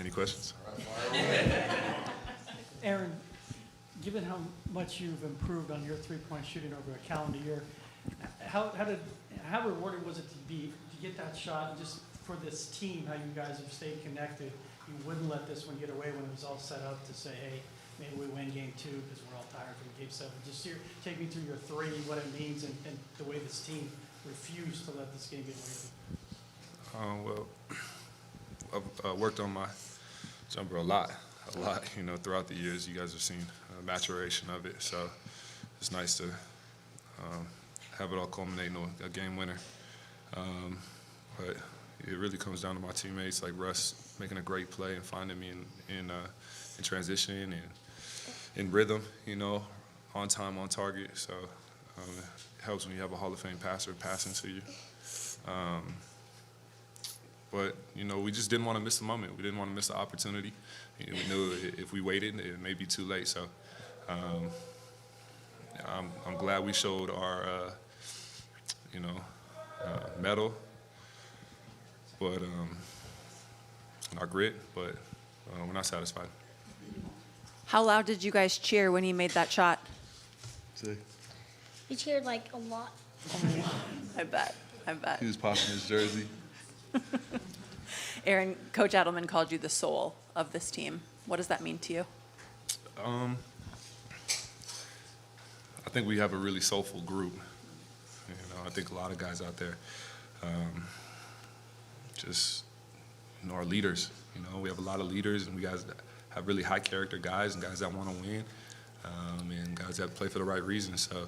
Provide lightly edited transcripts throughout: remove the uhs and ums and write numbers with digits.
Any questions? Aaron, given how much you've improved on your three-point shooting over a calendar year, how rewarding was it to get that shot, and just for this team, how you guys have stayed connected? You wouldn't let this one get away when it was all set up to say, hey, maybe we win game 2 because we're all tired from game 7. Just take me through your 3, what it means, and the way this team refused to let this game get away from you. Well, I've worked on my jumper a lot, you know, throughout the years. You guys have seen maturation of it, so it's nice to have it all culminate in a game winner. But it really comes down to my teammates like Russ making a great play and finding me in transition and in rhythm, you know, on time, on target. So it helps when you have a Hall of Fame passer passing to you. But, you know, we just didn't want to miss the moment. We didn't want to miss the opportunity. You know, we knew if we waited, it may be too late. So I'm glad we showed our, mettle, but our grit, but we're not satisfied. How loud did you guys cheer when he made that shot? We cheered like a lot. I bet. He was popping his jersey. Aaron, Coach Adelman called you the soul of this team. What does that mean to you? I think we have a really soulful group. You know, I think a lot of guys out there just, you know, are leaders. You know, we have a lot of leaders, and we guys have really high character guys and guys that want to win, and guys that play for the right reasons. So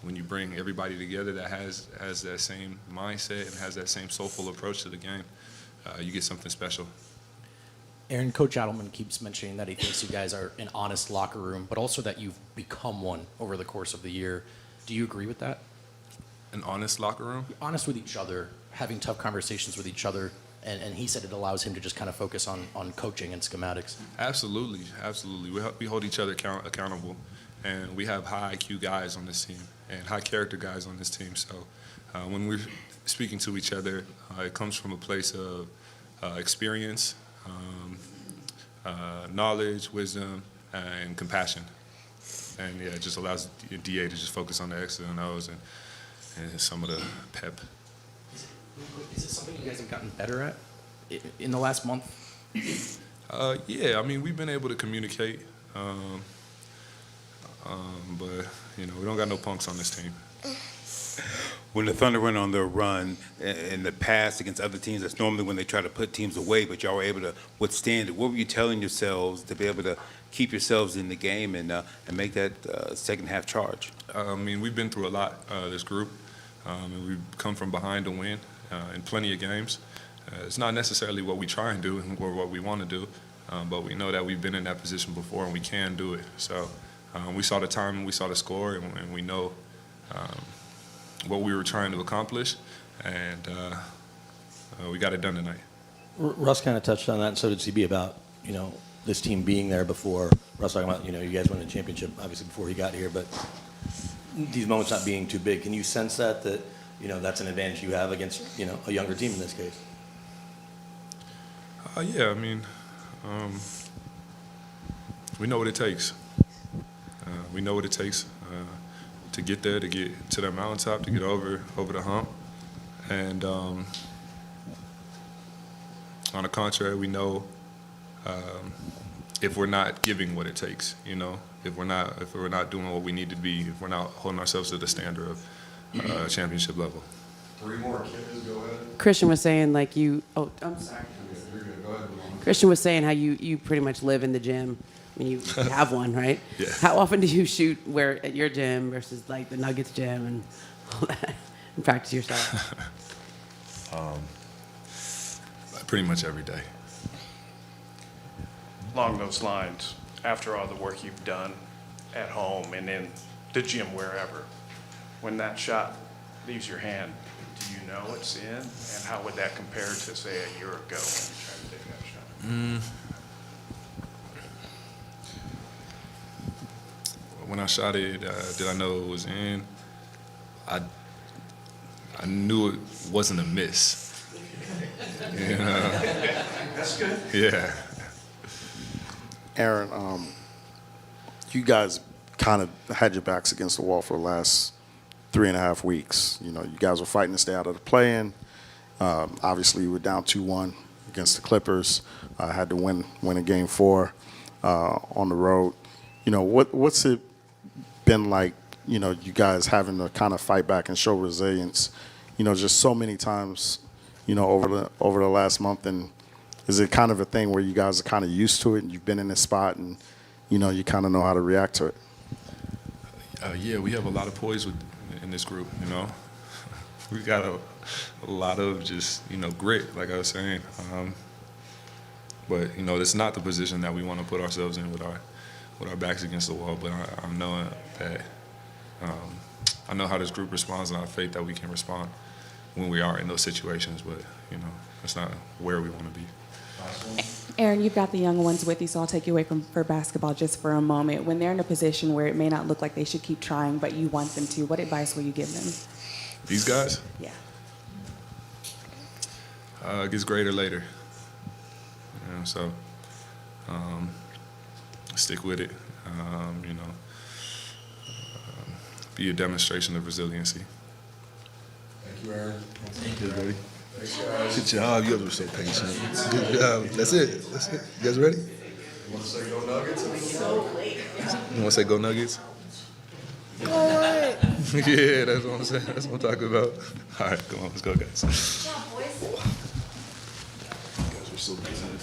when you bring everybody together that has that same mindset and has that same soulful approach to the game, you get something special. Aaron, Coach Adelman keeps mentioning that he thinks you guys are an honest locker room, but also that you've become one over the course of the year. Do you agree with that? An honest locker room? Honest with each other, having tough conversations with each other, and he said it allows him to just kind of focus on coaching and schematics. Absolutely, absolutely. We hold each other accountable, and we have high IQ guys on this team and high character guys on this team. So when we're speaking to each other, it comes from a place of experience, knowledge, wisdom, and compassion. And yeah, it just allows DA to just focus on the X's and O's and some of the pep. Is it something you guys have gotten better at in the last month? Yeah, I mean, we've been able to communicate, but, you know, we don't got no punks on this team. When the Thunder went on their run in the past against other teams, that's normally when they try to put teams away, but y'all were able to withstand it. What were you telling yourselves to be able to keep yourselves in the game and make that second half charge? I mean, we've been through a lot, this group, and we've come from behind to win in plenty of games. It's not necessarily what we try and do or what we want to do, but we know that we've been in that position before and we can do it. So we saw the time, we saw the score, and we know what we were trying to accomplish, and we got it done tonight. Russ kind of touched on that, and so did CB, about, you know, this team being there before. Russ talking about, you know, you guys won the championship obviously before he got here, but these moments not being too big. Can you sense that you know, that's an advantage you have against, you know, a younger team in this case? Yeah, I mean, we know what it takes. We know what it takes to get there, to get to that mountaintop, to get over the hump. And on the contrary, we know if we're not giving what it takes, you know, if we're not doing what we need to be, if we're not holding ourselves to the standard of championship level. 3 more kids, go ahead. Christian was saying, like, you, oh, I'm sorry. You're good. Go ahead. Christian was saying how you pretty much live in the gym. I mean, you have one, right? Yeah. How often do you shoot at your gym versus like the Nuggets gym and all that, and practice yourself? Pretty much every day. Along those lines, after all the work you've done at home and in the gym, wherever, when that shot leaves your hand, do you know it's in? And how would that compare to, say, a year ago when you tried to take that shot? When I shot it, did I know it was in? I knew it wasn't a miss. You know? That's good. Yeah. Aaron, you guys kind of had your backs against the wall for the last 3.5 weeks. You know, you guys were fighting to stay out of the play-in. Obviously, you were down 2-1 against the Clippers. Had to win a game 4 on the road. You know, what's it been like, you know, you guys having to kind of fight back and show resilience, you know, just so many times, you know, over the last month? And is it kind of a thing where you guys are kind of used to it and you've been in this spot and, you know, you kind of know how to react to it? Yeah, we have a lot of poise in this group, you know. We got a lot of just, you know, grit, like I was saying. But, you know, it's not the position that we want to put ourselves in with our backs against the wall. But I know that I know how this group responds, and I have faith that we can respond when we are in those situations. But, you know, that's not where we want to be. Aaron, you've got the young ones with you, so I'll take you away for basketball just for a moment. When they're in a position where it may not look like they should keep trying, but you want them to, what advice will you give them? These guys? Yeah. It gets greater later. You know, so stick with it. You know, be a demonstration of resiliency. Thank you, Aaron. Thank you, buddy. Thanks, guys. Good job. You guys were so patient. Good job. That's it. That's it. You guys ready? You want to say go Nuggets? You want to say go Nuggets? All right. Yeah, that's what I'm saying. That's what I'm talking about. All right, come on, let's go, guys. You guys were so patient.